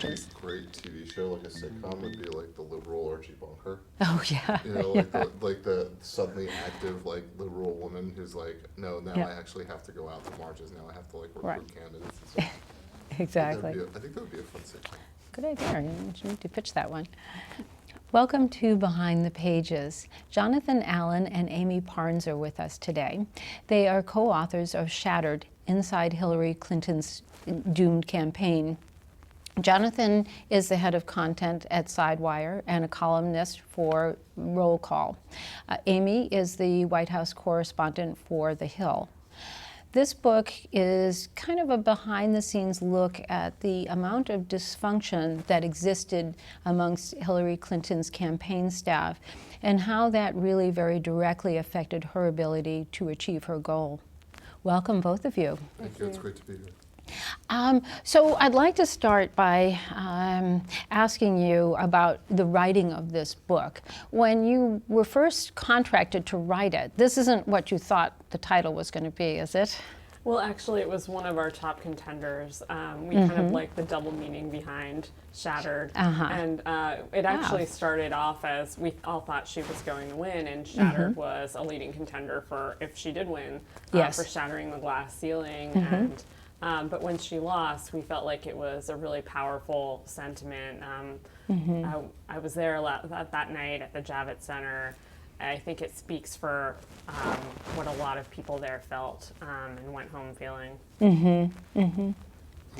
pages. Great TV show, like a sitcom, would be like the liberal Archie Bunker. Oh, yeah. You know, like the suddenly active, like, liberal woman who's like, no, now Yeah. I actually have to go out to marches. Now I have to, like, recruit Right. candidates and stuff. Exactly. I think that would be a fun sitcom. Good idea. You need to pitch that one. Welcome to Behind the Pages. Jonathan Allen and Amie Parnes are with us today. They are co-authors of Shattered, Inside Hillary Clinton's Doomed Campaign. Jonathan is the head of content at Sidewire and a columnist for Roll Call. Amie is the White House correspondent for The Hill. This book is kind of a behind-the-scenes look at the amount of dysfunction that existed amongst Hillary Clinton's campaign staff and how that really very directly affected her ability to achieve her goal. Welcome, both of you. Thank you. It's great to be here. So I'd like to start by asking you about the writing of this book. When you were first contracted to write it, this isn't what you thought the title was going to be, is it? Well, actually, it was one of our top contenders. We kind of like the double meaning behind Shattered. And it actually started off as we all thought she was going to win, and Shattered was a leading contender for, if she did win, for shattering the glass ceiling. But when she lost, we felt like it was a really powerful sentiment. I was there that night at the Javits Center. I think it speaks for what a lot of people there felt and went home feeling. And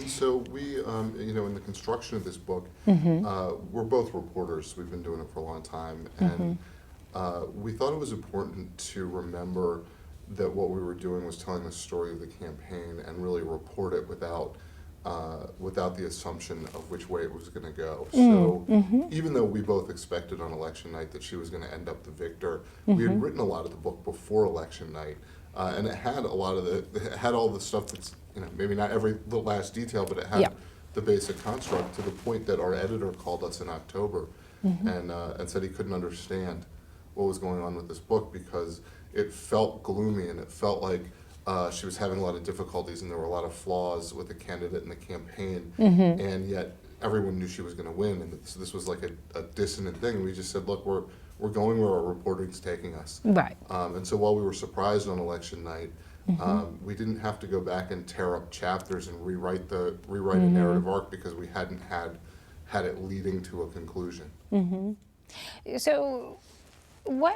so we, you know, in the construction of this book, we're both reporters. We've been doing it for a long time. And we thought it was important to remember that what we were doing was telling the story of the campaign and really report it without the assumption of which way it was going to go. So even though we both expected on election night that she was going to end up the victor, we had written a lot of the book before election night, and it had it had all the stuff that's, you know, maybe not the last detail, but it had the basic construct, to the point that our editor called us in October and said he couldn't understand what was going on with this book because it felt gloomy and it felt like she was having a lot of difficulties and there were a lot of flaws with the candidate and the campaign, and yet everyone knew she was going to win, and so this was like a dissonant thing. And we just said, look, we're going where our reporting's taking us. Right. And so while we were surprised on election night, we didn't have to go back and tear up chapters and rewrite a narrative arc because we hadn't had it leading to a conclusion. So we'll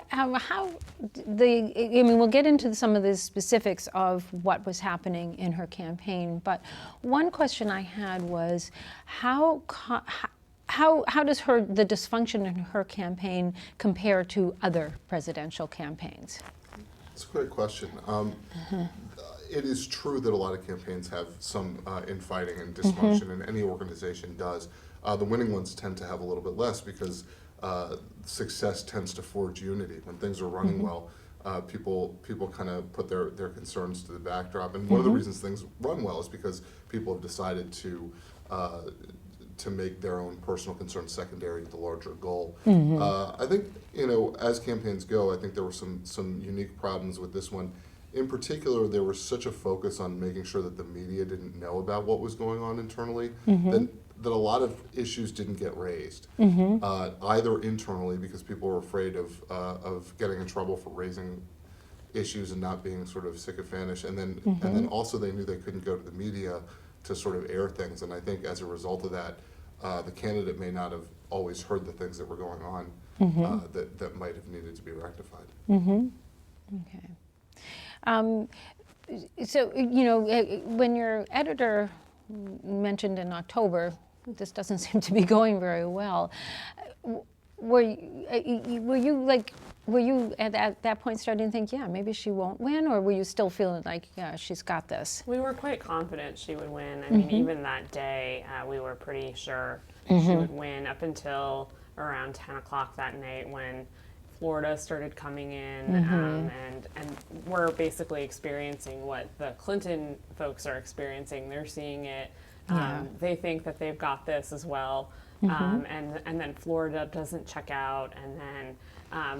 get into some of the specifics of what was happening in her campaign, but one question I had was how does the dysfunction in her campaign compare to other presidential campaigns? That's a great question. It is true that a lot of campaigns have some infighting and dysfunction, and any organization does. The winning ones tend to have a little bit less because success tends to forge unity. When things are running well, people kind of put their concerns to the backdrop. And one of the reasons things run well is because people have decided to make their own personal concerns secondary to the larger goal. I think, you know, as campaigns go, I think there were some unique problems with this one. In particular, there was such a focus on making sure that the media didn't know about what was going on internally that a lot of issues didn't get raised, either internally because people were afraid of getting in trouble for raising issues and not being sort of sycophantish, and then also they knew they couldn't go to the media to sort of air things. And I think as a result of that, the candidate may not have always heard the things that were going on that might have needed to be rectified. Okay. So, you know, when your editor mentioned in October, this doesn't seem to be going very well, were you at that point starting to think, yeah, maybe she won't win, or were you still feeling like, yeah, she's got this? We were quite confident she would win. I mean, even that day, we were pretty sure she would win up until around 10 o'clock that night when Florida started coming in, and we're basically experiencing what the Clinton folks are experiencing. They're seeing it. They think that they've got this as well. and then Florida doesn't check out, and then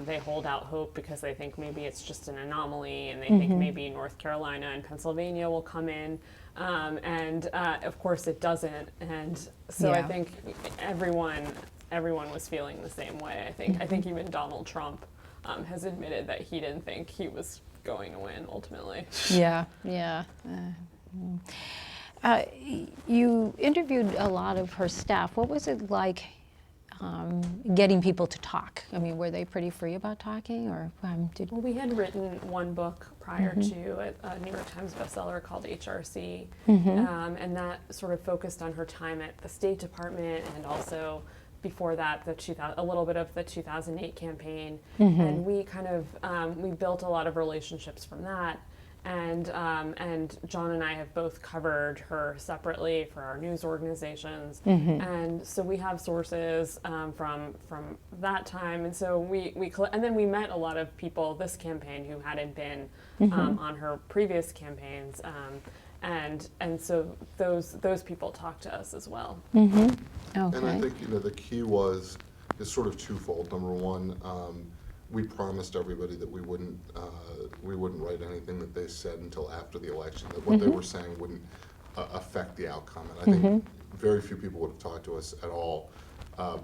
they hold out hope because they think maybe it's just an anomaly, and they think maybe North Carolina and Pennsylvania will come in, and of course it doesn't, and so I think everyone was feeling the same way. I think even Donald Trump has admitted that he didn't think he was going to win ultimately. Yeah. You interviewed a lot of her staff. What was it like getting people to talk? I mean, were they pretty free about talking, or Well, we had written one book prior to a New York Times bestseller called HRC, and that sort of focused on her time at the State Department, and also before that a little bit of the 2008 campaign, and we kind of we built a lot of relationships from that. And John and I have both covered her separately for our news organizations, and so we have sources from that time. And so and then we met a lot of people this campaign who hadn't been on her previous campaigns, and so those people talked to us as well. Okay. And I think the key is sort of twofold. Number one, we promised everybody that we wouldn't write anything that they said until after the election, that what they were saying wouldn't affect the outcome. And I think very few people would have talked to us at all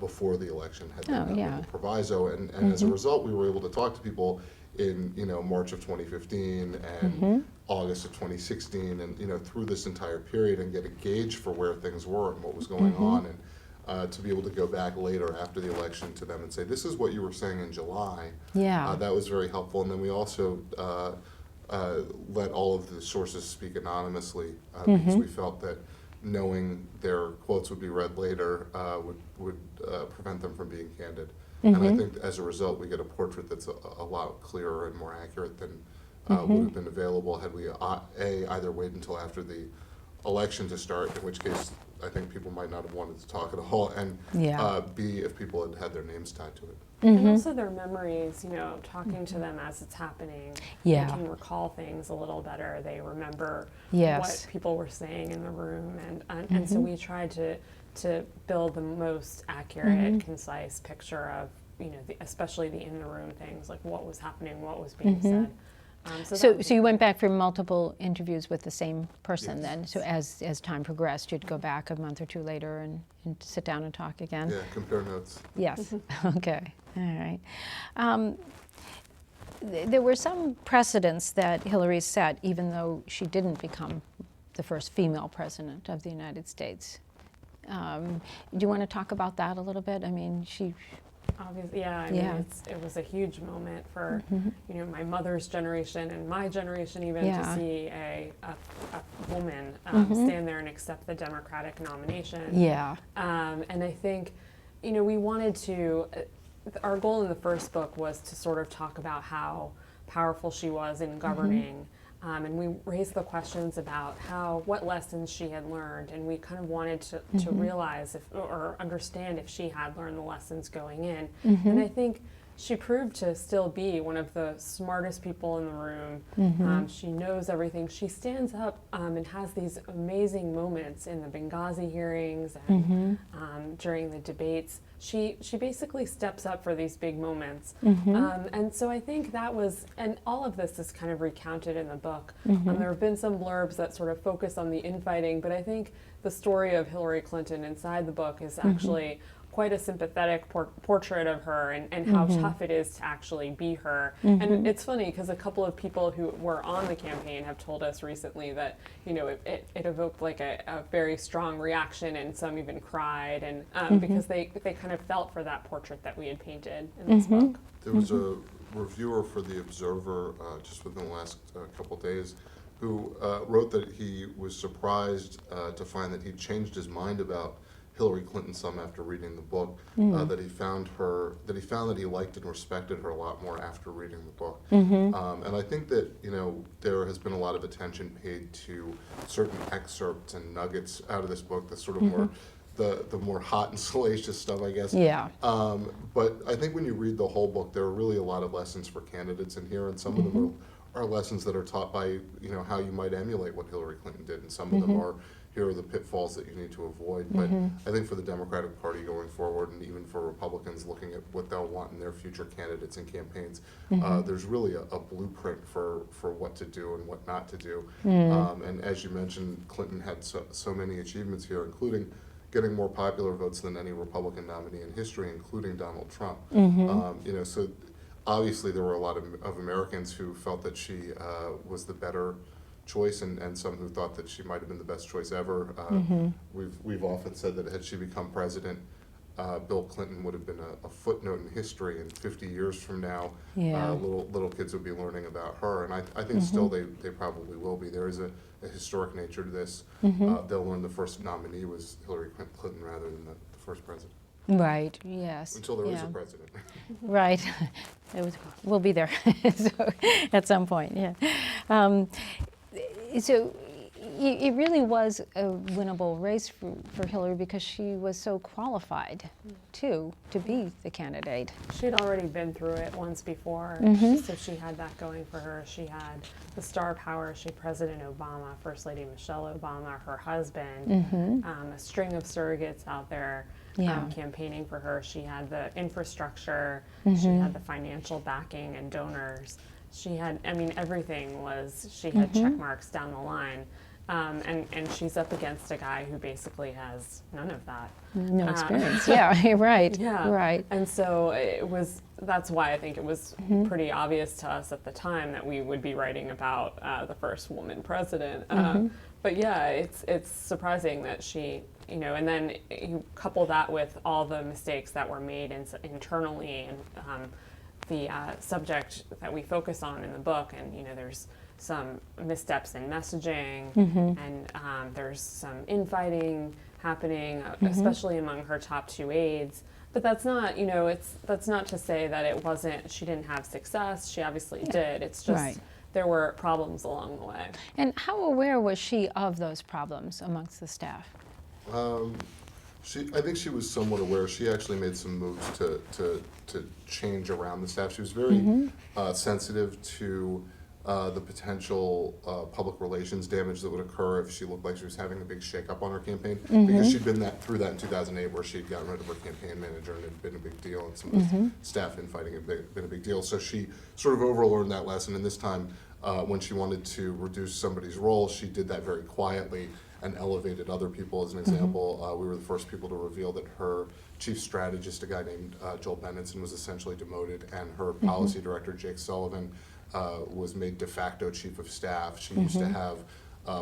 before the election had been with the proviso. And as a result, we were able to talk to people in March of 2015 and August of 2016, and through this entire period, and get a gauge for where things were and what was going on, and to be able to go back later after the election to them and say, this is what you were saying in July. That was very helpful. And then we also let all of the sources speak anonymously because we felt that knowing their quotes would be read later would prevent them from being candid. And I think as a result, we get a portrait that's a lot clearer and more accurate than would have been available had we either waited until after the election to start, in which case I think people might not have wanted to talk at all, and B, if people had had their names tied to it. And also their memories, talking to them as it's happening. They can recall things a little better. They remember what people were saying in the room, and so we tried to build the most accurate, concise picture of, especially the in the room things, like what was happening, what was being said. So you went back for multiple interviews with the same person then. So as time progressed, you'd go back a month or two later and sit down and talk again? Yeah, compare notes. Yes. Okay. All right. There were some precedents that Hillary set, even though she didn't become the first female president of the United States. Do you want to talk about that a little bit? I mean, she... Obviously, I mean, it was a huge moment for my mother's generation and my generation even to see a woman stand there and accept the Democratic nomination. And I think we wanted to. Our goal in the first book was to sort of talk about how powerful she was in governing. And we raised the questions about what lessons she had learned, and we kind of wanted to realize or understand if she had learned the lessons going in. And I think she proved to still be one of the smartest people in the room. She knows everything. She stands up and has these amazing moments in the Benghazi hearings and during the debates. She basically steps up for these big moments. And so I think that was, and all of this is kind of recounted in the book. There have been some blurbs that sort of focus on the infighting, but I think the story of Hillary Clinton inside the book is actually quite a sympathetic portrait of her and how tough it is to actually be her. And it's funny because a couple of people who were on the campaign have told us recently that it evoked like a very strong reaction, and some even cried, and because they kind of felt for that portrait that we had painted in this book. There was a reviewer for The Observer just within the last couple days who wrote that he was surprised to find that he'd changed his mind about Hillary Clinton some after reading the book, that he found that he liked and respected her a lot more after reading the book. And I think that there has been a lot of attention paid to certain excerpts and nuggets out of this book, the sort of more the more hot and salacious stuff, I guess. But I think when you read the whole book, there are really a lot of lessons for candidates in here, and some of them are lessons that are taught by, how you might emulate what Hillary Clinton did, and some of them are, here are the pitfalls that you need to avoid. But I think for the Democratic Party going forward, and even for Republicans looking at what they'll want in their future candidates and campaigns, there's really a blueprint for what to do and what not to do. And as you mentioned, Clinton had so many achievements here, including getting more popular votes than any Republican nominee in history, including Donald Trump. So obviously there were a lot of Americans who felt that she was the better choice, and some who thought that she might have been the best choice ever. We've often said that had she become president, Bill Clinton would have been a footnote in history, and 50 years from now, little kids would be learning about her. And I think still they probably will be. There is a historic nature to this. They'll learn the first nominee was Hillary Clinton rather than the first president. Right, yes. Until there is a president. Right. We'll be there so, at some point, so it really was a winnable race for Hillary because she was so qualified, to be the candidate. She'd already been through it once before, so she had that going for her. She had the star power. She had President Obama, First Lady Michelle Obama, her husband, a string of surrogates out there campaigning for her. She had the infrastructure. She had the financial backing and donors. She had, everything was, she had check marks down the line. And she's up against a guy who basically has none of that. No experience. Right. Yeah. Right. And so that's why I think it was pretty obvious to us at the time that we would be writing about the first woman president. But yeah, it's surprising that she, and then you couple that with all the mistakes that were made internally, and the subject that we focus on in the book, and there's some missteps in messaging, and there's some infighting happening, especially among her top two aides. But that's not, that's not to say that it wasn't. She didn't have success. She obviously did. It's just there were problems along the way. And how aware was she of those problems amongst the staff? I think she was somewhat aware. She actually made some moves to change around the staff. She was very sensitive to the potential public relations damage that would occur if she looked like she was having a big shakeup on her campaign, because she'd been through that in 2008, where she'd gotten rid of her campaign manager, and it had been a big deal, and some of the staff infighting had been a big deal. So she sort of overlearned that lesson, and this time, when she wanted to reduce somebody's role, she did that very quietly and elevated other people. As an example, we were the first people to reveal that her chief strategist, a guy named Joel Benenson, was essentially demoted, and her policy director, Jake Sullivan, was made de facto chief of staff. She used to have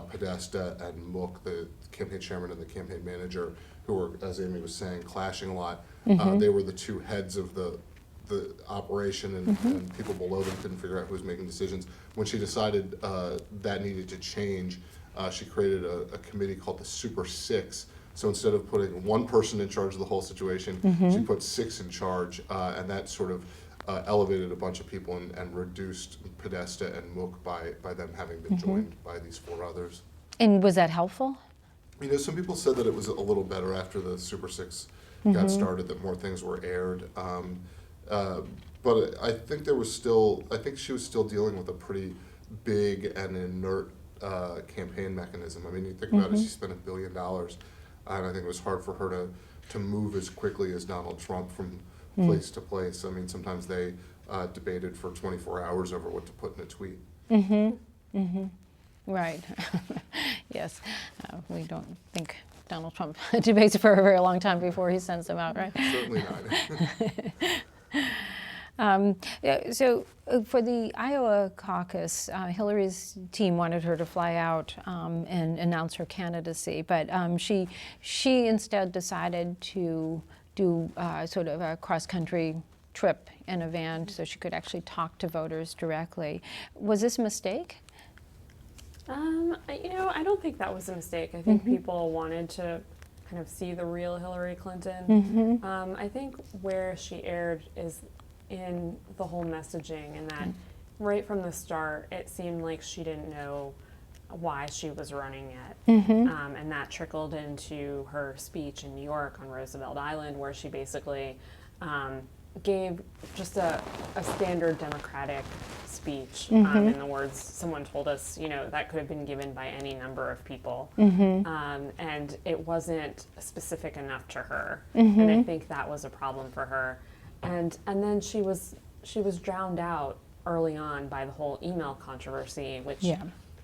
Podesta and Mook, the campaign chairman and the campaign manager, who were, as Amy was saying, clashing a lot. They were the two heads of the operation, and people below them couldn't figure out who was making decisions. When she decided that needed to change, she created a committee called the Super Six. So instead of putting one person in charge of the whole situation, she put six in charge, and that sort of elevated a bunch of people and reduced Podesta and Mook by them having been joined by these four others. And was that helpful? Some people said that it was a little better after the Super Six got started, that more things were aired. But I think she was still dealing with a pretty big and inert campaign mechanism. You think about it, she spent $1 billion, and I think it was hard for her to move as quickly as Donald Trump from place to place. Sometimes they debated for 24 hours over what to put in a tweet. Right. Yes. We don't think Donald Trump debates for a very long time before he sends them out, right? Certainly not. So for the Iowa caucus, Hillary's team wanted her to fly out and announce her candidacy, but she instead decided to do sort of a cross-country trip in a van so she could actually talk to voters directly. Was this a mistake? I don't think that was a mistake. I think people wanted to kind of see the real Hillary Clinton. I think where she erred is in the whole messaging, and that right from the start, it seemed like she didn't know why she was running yet. And that trickled into her speech in New York on Roosevelt Island, where she basically gave just a standard Democratic speech. In the words someone told us, that could have been given by any number of people. And it wasn't specific enough to her. And I think that was a problem for her. And then she was drowned out early on by the whole email controversy, which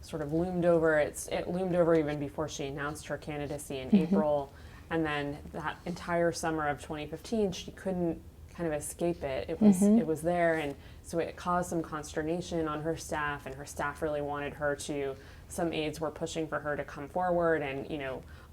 sort of loomed over. It loomed over even before she announced her candidacy in April. And then that entire summer of 2015, she couldn't kind of escape it. It was there, and so it caused some consternation on her staff, and her staff really wanted her to. Some aides were pushing for her to come forward and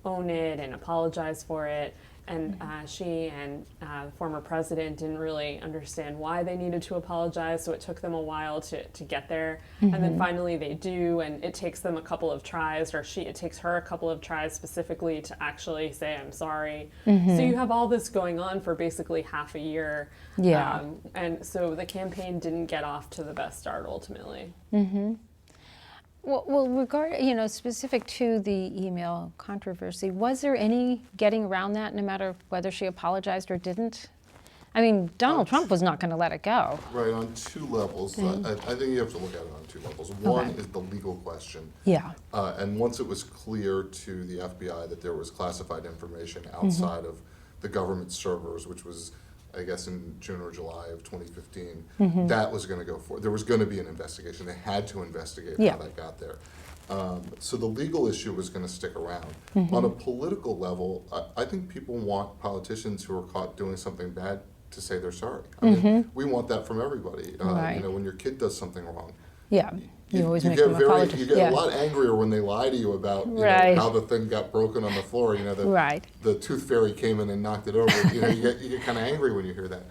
own it and apologize for it. And she and the former president didn't really understand why they needed to apologize, so it took them a while to get there. And then finally they do, and it takes them a couple of tries, it takes her a couple of tries specifically to actually say, I'm sorry. So you have all this going on for basically half a year. And so the campaign didn't get off to the best start ultimately. Well, specific to the email controversy, was there any getting around that, no matter whether she apologized or didn't? I mean, Donald Trump was not going to let it go. Right, on two levels. I think you have to look at it on two levels. One is the legal question. And once it was clear to the FBI that there was classified information outside of the government servers, which was, I guess, in June or July of 2015, that was going to go forward. There was going to be an investigation. They had to investigate how that got there. So the legal issue was going to stick around. On a political level, I think people want politicians who are caught doing something bad to say they're sorry. I mean, we want that from everybody. When your kid does something wrong, you always make them apologize. You get a lot angrier when they lie to you about how the thing got broken on the floor. The tooth fairy came in and knocked it over. You get kind of angry when you hear that.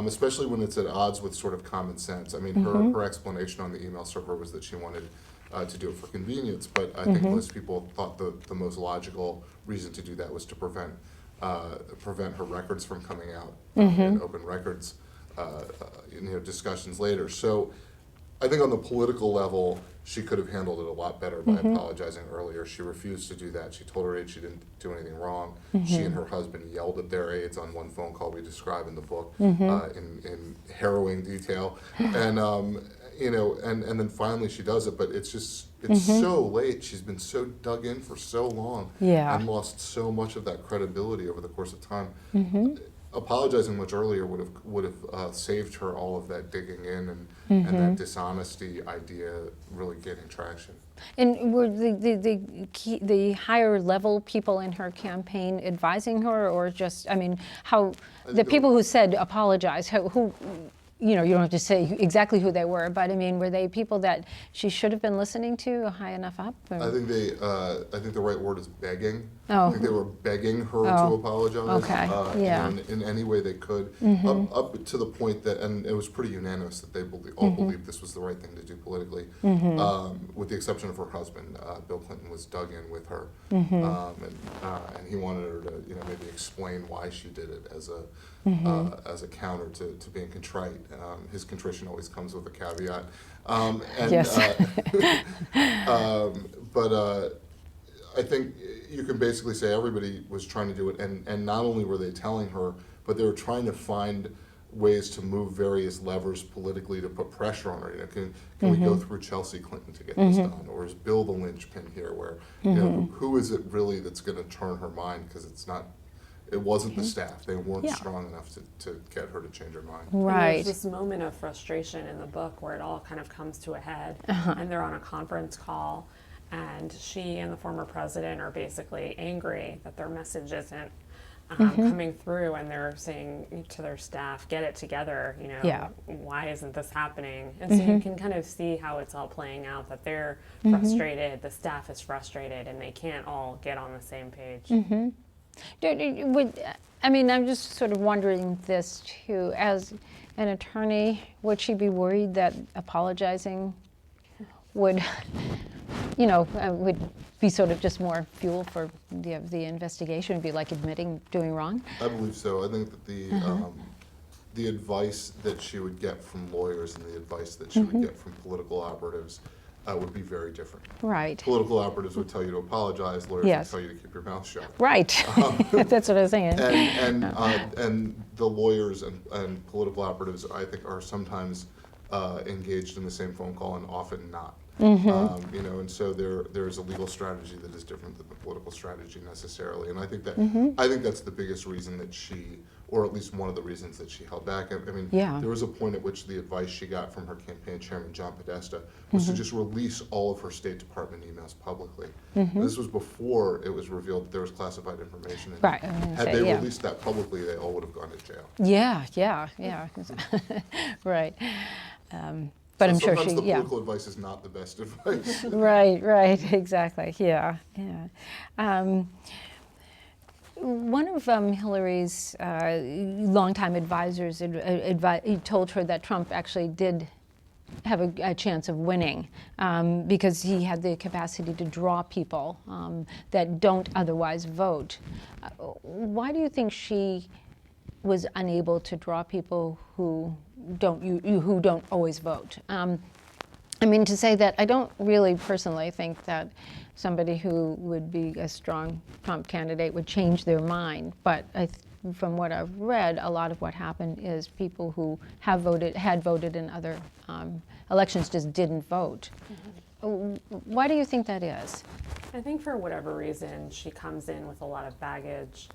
Especially when it's at odds with sort of common sense. I mean, her explanation on the email server was that she wanted to do it for convenience, but I think most people thought the most logical reason to do that was to prevent her records from coming out in open records discussions later. So I think on the political level, she could have handled it a lot better by apologizing earlier. She refused to do that. She told her aides she didn't do anything wrong. She and her husband yelled at their aides on one phone call we describe in the book in harrowing detail. And and then finally she does it, but it's so late. She's been so dug in for so long and lost so much of that credibility over the course of time. Apologizing much earlier would have saved her all of that digging in and that dishonesty idea really getting traction. And were the higher level people in her campaign advising her, or just, how the people who said apologize, who you don't have to say exactly who they were, but were they people that she should have been listening to high enough up? Or? I think the right word is begging. I think they were begging her to apologize in any way they could, up to the point that, and it was pretty unanimous that they all believed this was the right thing to do politically, with the exception of her husband. Bill Clinton was dug in with her, and he wanted her to maybe explain why she did it as a counter to being contrite. His contrition always comes with a caveat. But I think you can basically say everybody was trying to do it, and not only were they telling her, but they were trying to find ways to move various levers politically to put pressure on her. Can we go through Chelsea Clinton to get this done, or is Bill the linchpin here? Where who is it really that's going to turn her mind? Because it wasn't the staff. They weren't strong enough to get her to change her mind. Right. And there's this moment of frustration in the book where it all kind of comes to a head, and they're on a conference call, and she and the former president are basically angry that their message isn't coming through, and they're saying to their staff, get it together, why isn't this happening? And so you can kind of see how it's all playing out, that they're frustrated, the staff is frustrated, and they can't all get on the same page. I'm just sort of wondering this too, as an attorney, would she be worried that apologizing would be sort of just more fuel for the investigation? It'd be like admitting doing wrong? I believe so. I think that the advice that she would get from lawyers and the advice that she would get from political operatives would be very different. Right. Political operatives would tell you to apologize, lawyers Yes. would tell you to keep your mouth shut. Right. That's what I was saying. And the lawyers and political operatives, I think, are sometimes engaged in the same phone call and often not. You know, and so there's a legal strategy that is different than the political strategy necessarily. And I think that I think that's the biggest reason that she, or at least one of the reasons that she held back. I mean, there was a point at which the advice she got from her campaign chairman, John Podesta, was to just release all of her State Department emails publicly. This was before it was revealed that there was classified information. And Right. had they released that publicly, they all would have gone to jail. Yeah. Right. But So I'm sure sometimes she, the political advice is not the best advice. Right, exactly, yeah. One of Hillary's longtime advisors told her that Trump actually did have a chance of winning because he had the capacity to draw people that don't otherwise vote. Why do you think she was unable to draw people who don't always vote? I mean, to say that I don't really personally think that somebody who would be a strong Trump candidate would change their mind, but from what I've read, a lot of what happened is people who had voted in other elections just didn't vote. Why do you think that is? I think for whatever reason, she comes in with a lot of baggage.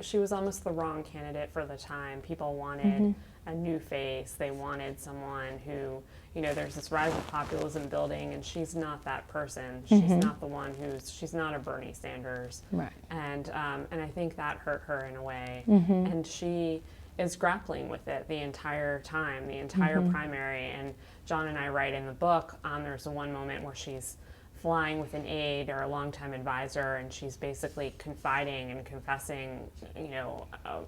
She was almost the wrong candidate for the time. People wanted a new face. They wanted someone who, you know, there's this rise of populism building, and she's not that person. She's not the one she's not a Bernie Sanders. Right. And I think that hurt her in a way. And she is grappling with it the entire time, the entire primary. And John and I write in the book, there's one moment where she's flying with an aide or a longtime advisor, and she's basically confiding and confessing, you know,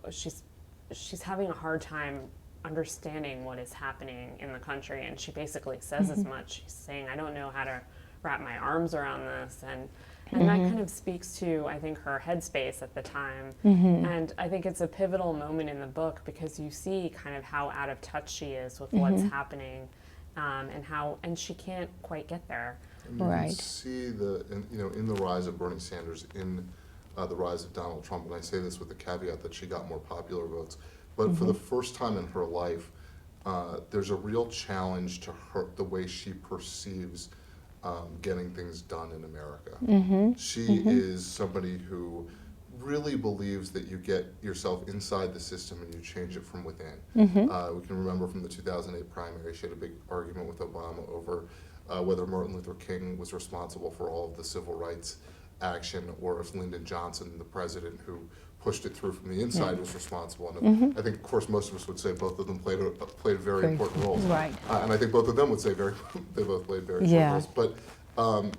she's having a hard time understanding what is happening in the country, and she basically says as much. She's saying, I don't know how to wrap my arms around this, and that kind of speaks to, I think, her headspace at the time. And I think it's a pivotal moment in the book because you see kind of how out of touch she is with what's happening, and she can't quite get there. And you can see in the rise of Bernie Sanders, in the rise of Donald Trump, and I say this with the caveat that she got more popular votes, but for the first time in her life, there's a real challenge to her, the way she perceives getting things done in America. She is somebody who really believes that you get yourself inside the system and you change it from within. We can remember from the 2008 primary, she had a big argument with Obama over whether Martin Luther King was responsible for all of the civil rights action, or if Lyndon Johnson, the president who pushed it through from the inside, was responsible. And I think, of course, most of us would say both of them played very important roles. Right. And I think both of them would say they both played very important roles. But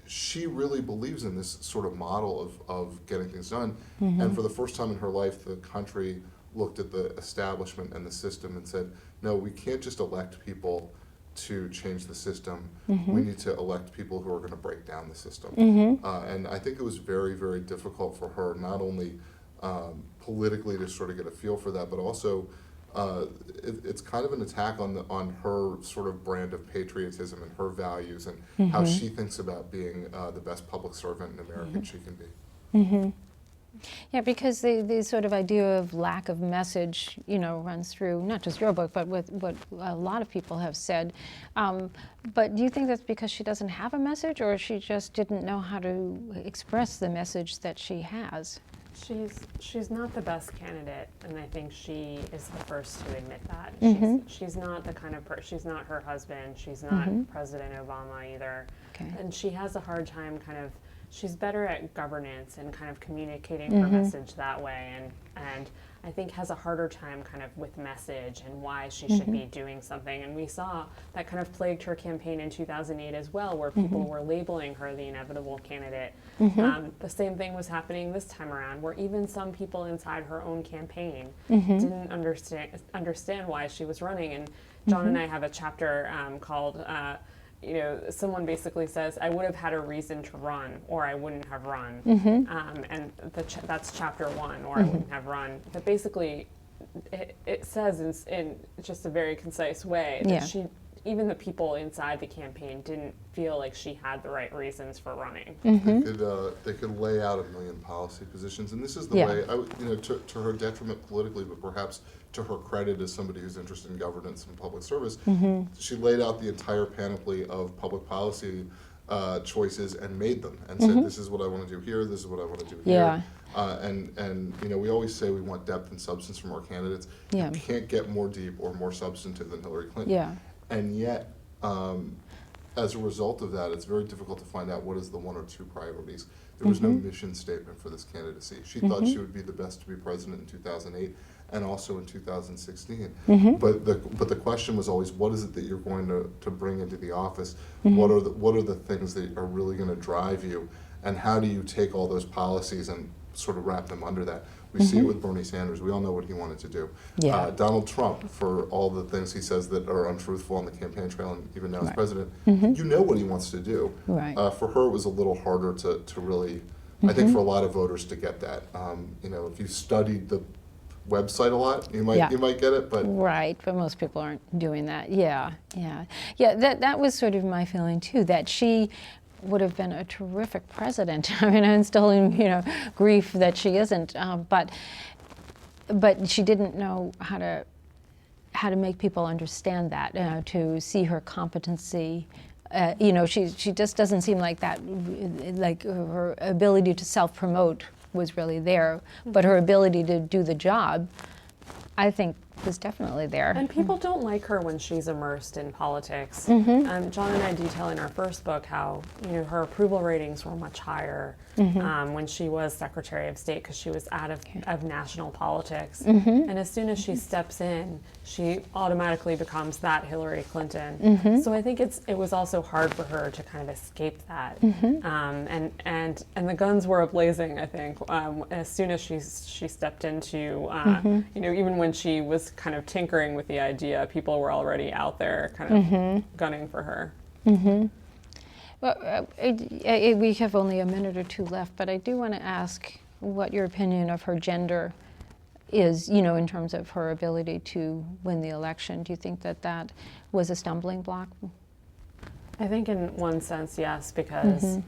she really believes in this sort of model of getting things done. And for the first time in her life, the country looked at the establishment and the system and said, no, we can't just elect people to change the system. We need to elect people who are going to break down the system. And I think it was very, very difficult for her, not only politically to sort of get a feel for that, but also it's kind of an attack on her sort of brand of patriotism and her values and how she thinks about being the best public servant in America she can be. Yeah, because the sort of idea of lack of message, you know, runs through not just your book, but with what a lot of people have said. But do you think that's because she doesn't have a message, or she just didn't know how to express the message that she has? She's not the best candidate, and I think she is the first to admit that. She's not the kind of she's not her husband. She's not President Obama either. Okay. And she has a hard time she's better at governance and kind of communicating her message that way, and I think has a harder time kind of with message and why she should be doing something. And we saw that kind of plagued her campaign in 2008 as well, where people were labeling her the inevitable candidate. The same thing was happening this time around, where even some people inside her own campaign didn't understand why she was running. And John and I have a chapter called you know, someone basically says, I would have had a reason to run, or I wouldn't have run. And that's chapter 1, or I wouldn't have run. But basically, it says in just a very concise way that she, even the people inside the campaign didn't feel like she had the right reasons for running. They could lay out a million policy positions, and this is the way, to her detriment politically, but perhaps to her credit as somebody who's interested in governance and public service, she laid out the entire panoply of public policy choices and made them, and said, this is what I want to do here, this is what I want to do here. And we always say we want depth and substance from our candidates. You can't get more deep or more substantive than Hillary Clinton. And yet, as a result of that, it's very difficult to find out what is the one or two priorities. There was no mission statement for this candidacy. She thought she would be the best to be president in 2008 and also in 2016. But the question was always, what is it that you're going to bring into the office? What are the things that are really going to drive you? And how do you take all those policies and sort of wrap them under that? We see it with Bernie Sanders. We all know what he wanted to do. Donald Trump, for all the things he says that are untruthful on the campaign trail and even now as president, you know what he wants to do. For her, it was a little harder to really, I think for a lot of voters to get that. If you studied the website a lot, you might get it, but but most people aren't doing that. That was sort of my feeling too, that she would have been a terrific president. I mean, I'm still in grief that she isn't, but she didn't know how to make people understand that, to see her competency. She just doesn't seem like that. Like her ability to self-promote was really there, but her ability to do the job, I think, was definitely there. And people don't like her when she's immersed in politics. John and I detail in our first book how her approval ratings were much higher when she was Secretary of State, because she was out of national politics. And as soon as she steps in, she automatically becomes that Hillary Clinton. So I think it was also hard for her to kind of escape that. And the guns were ablazing, I think, as soon as she stepped into, even when she was kind of tinkering with the idea, people were already out there kind of gunning for her. Well, we have only a minute or two left, but I do want to ask what your opinion of her gender is, in terms of her ability to win the election. Do you think that was a stumbling block? I think in one sense, yes, because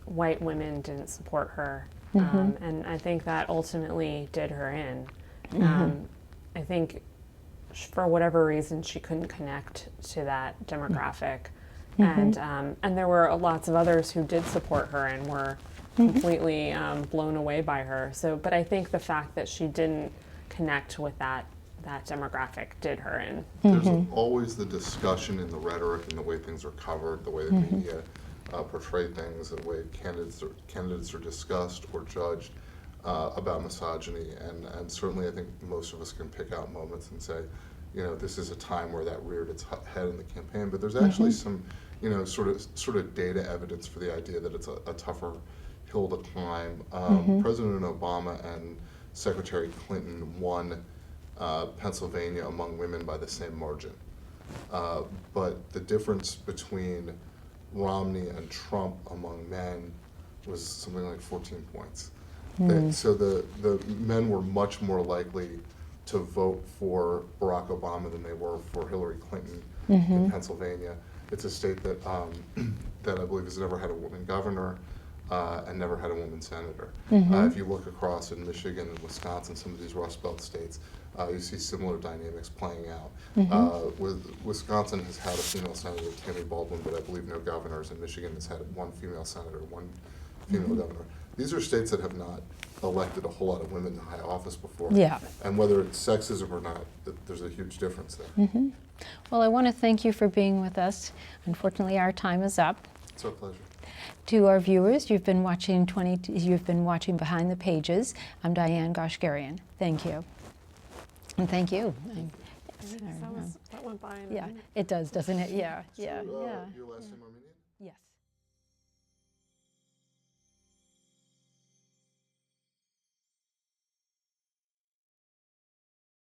white women didn't support her. And I think that ultimately did her in. I think for whatever reason she couldn't connect to that demographic, and there were lots of others who did support her and were completely blown away by her. But I think the fact that she didn't connect with that demographic did her in. There's always the discussion in the rhetoric and the way things are covered, the way the media portray things, the way candidates are discussed or judged about misogyny, and certainly I think most of us can pick out moments and say, this is a time where that reared its head in the campaign. But there's actually some, sort of data evidence for the idea that it's a tougher hill to climb. President Obama and Secretary Clinton won Pennsylvania among women by the same margin. But the difference between Romney and Trump among men was something like 14 points. So the men were much more likely to vote for Barack Obama than they were for Hillary Clinton in Pennsylvania. It's a state that that I believe has never had a woman governor and never had a woman senator. If you look across in Michigan and Wisconsin, some of these Rust Belt states, you see similar dynamics playing out. Wisconsin has had a female senator, Tammy Baldwin, but I believe no governors, and Michigan has had one female senator, one female governor. These are states that have not elected a whole lot of women to high office before. And whether it's sexism or not, there's a huge difference there. Well, I want to thank you for being with us. Unfortunately, our time is up. It's our pleasure. To our viewers, you've been watching Behind the Pages. I'm Diane Goshgarian. Thank you. And thank you. That went by in a minute. It does, doesn't it? Yeah. Your last name Armenian? Yes.